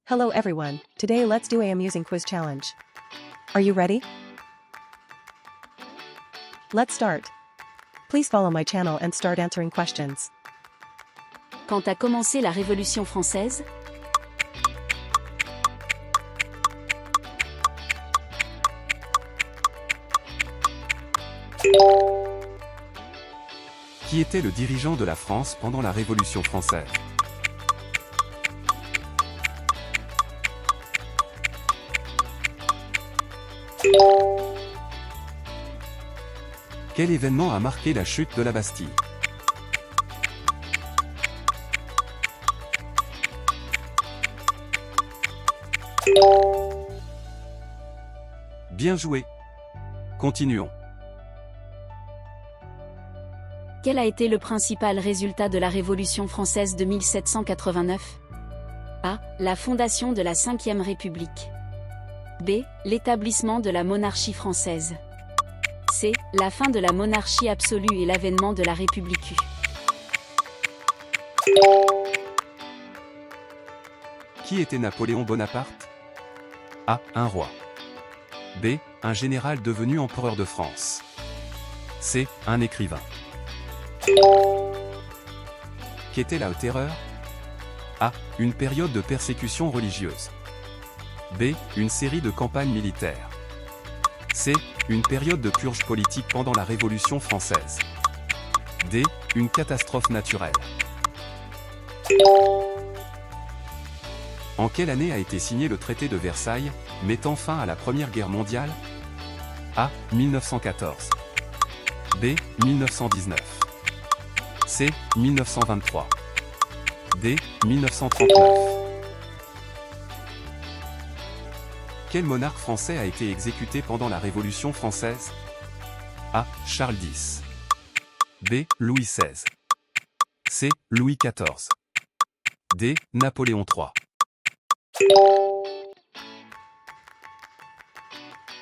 Hello everyone, today let's do a amusing quiz challenge. Are you ready? Let's start. Please follow my channel and start answering questions. Quand a commencé la Révolution française? Qui était le dirigeant de la France pendant la Révolution française? Quel événement a marqué la chute de la Bastille? Bien joué. Continuons. Quel a été le principal résultat de la Révolution française de 1789? A. La fondation de la Ve République. B. L'établissement de la monarchie française. C. La fin de la monarchie absolue et l'avènement de la République. Qui était Napoléon Bonaparte? A. Un roi. B. Un général devenu empereur de France. C. Un écrivain. Qu'était la Terreur? A. Une période de persécution religieuse. B. Une série de campagnes militaires. C. Une période de purge politique pendant la Révolution française. D. Une catastrophe naturelle. En quelle année a été signé le traité de Versailles, mettant fin à la Première Guerre mondiale? A. 1914. B. 1919. C. 1923. D. 1939. Quel monarque français a été exécuté pendant la Révolution française? A. Charles X. B. Louis XVI. C. Louis XIV. D. Napoléon III.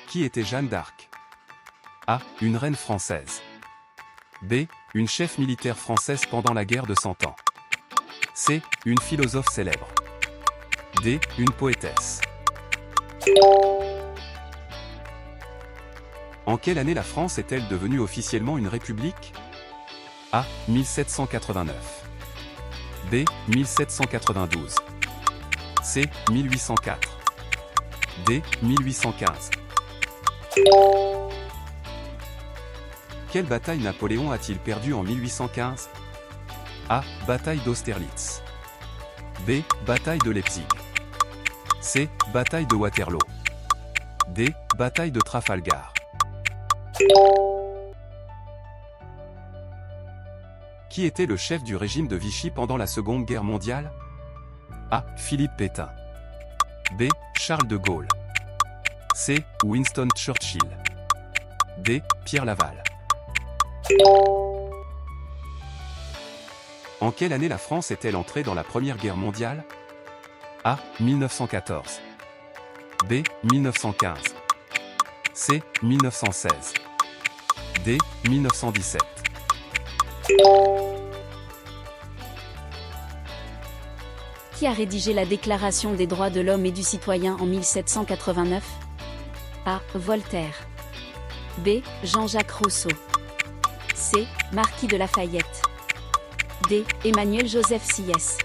Qui était Jeanne d'Arc? A. Une reine française. B. Une chef militaire française pendant la guerre de Cent Ans. C. Une philosophe célèbre. D. Une poétesse. En quelle année la France est-elle devenue officiellement une république? A. 1789. B. 1792. C. 1804. D. 1815. Quelle bataille Napoléon a-t-il perdue en 1815? A. Bataille d'Austerlitz. B. Bataille de Leipzig. C. Bataille de Waterloo. D. Bataille de Trafalgar. Qui était le chef du régime de Vichy pendant la Seconde Guerre mondiale? A. Philippe Pétain. B. Charles de Gaulle. C. Winston Churchill. D. Pierre Laval. En quelle année la France est-elle entrée dans la Première Guerre mondiale? A. 1914. B. 1915. C. 1916. D. 1917. Qui a rédigé la Déclaration des droits de l'homme et du citoyen en 1789? A. Voltaire. B. Jean-Jacques Rousseau. C. Marquis de Lafayette. D. Emmanuel Joseph Sieyès.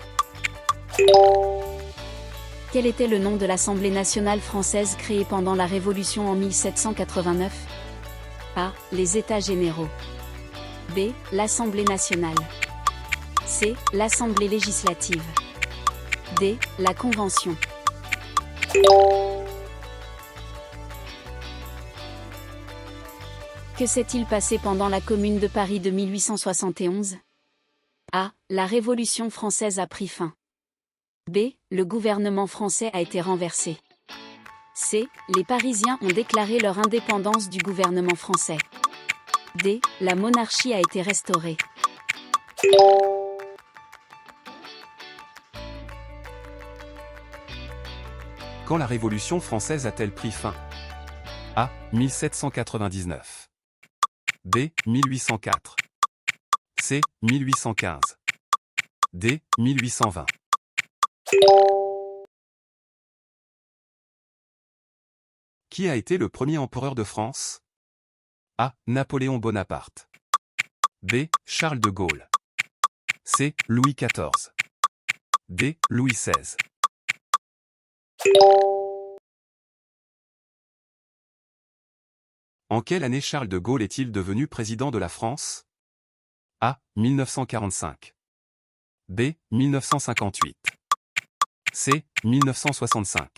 Quel était le nom de l'Assemblée nationale française créée pendant la Révolution en 1789? A. Les États généraux. B. L'Assemblée nationale. C. L'Assemblée législative. D. La Convention. Que s'est-il passé pendant la Commune de Paris de 1871? A. La Révolution française a pris fin. B. Le gouvernement français a été renversé. C. Les Parisiens ont déclaré leur indépendance du gouvernement français. D. La monarchie a été restaurée. Quand la Révolution française a-t-elle pris fin? A. 1799. B. 1804. C. 1815. D. 1820. Qui a été le premier empereur de France? A. Napoléon Bonaparte. B. Charles de Gaulle. C. Louis XIV. D. Louis XVI. En quelle année Charles de Gaulle est-il devenu président de la France? A. 1945. B. 1958. C. 1965.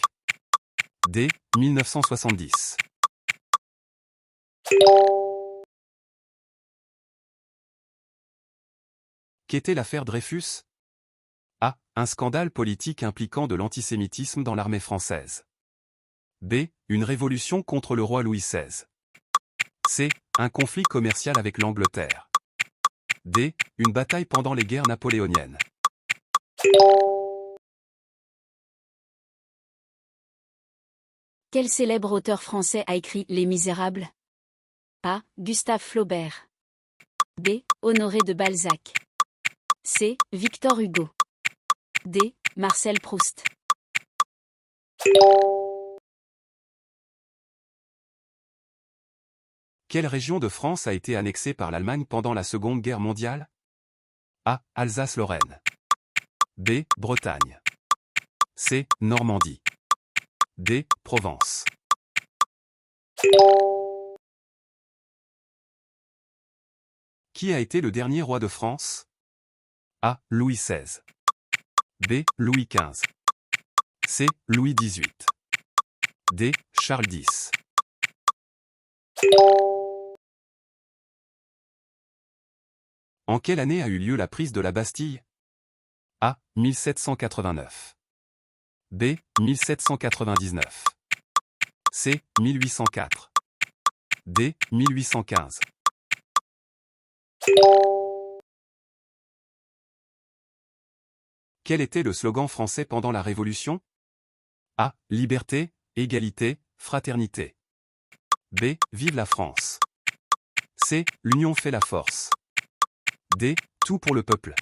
D. 1970. Qu'était l'affaire Dreyfus? A. Un scandale politique impliquant de l'antisémitisme dans l'armée française. B. Une révolution contre le roi Louis XVI. C. Un conflit commercial avec l'Angleterre. D. Une bataille pendant les guerres napoléoniennes. Quel célèbre auteur français a écrit Les Misérables? A. Gustave Flaubert. B. Honoré de Balzac. C. Victor Hugo. D. Marcel Proust. Quelle région de France a été annexée par l'Allemagne pendant la Seconde Guerre mondiale? A. Alsace-Lorraine. B. Bretagne. C. Normandie. D. Provence. Qui a été le dernier roi de France? A. Louis XVI. B. Louis XV. C. Louis XVIII. D. Charles X. En quelle année a eu lieu la prise de la Bastille? A. 1789. B. 1799. C. 1804. D. 1815. Quel était le slogan français pendant la Révolution? A. Liberté, égalité, fraternité. B. Vive la France. C. L'union fait la force. D. Tout pour le peuple.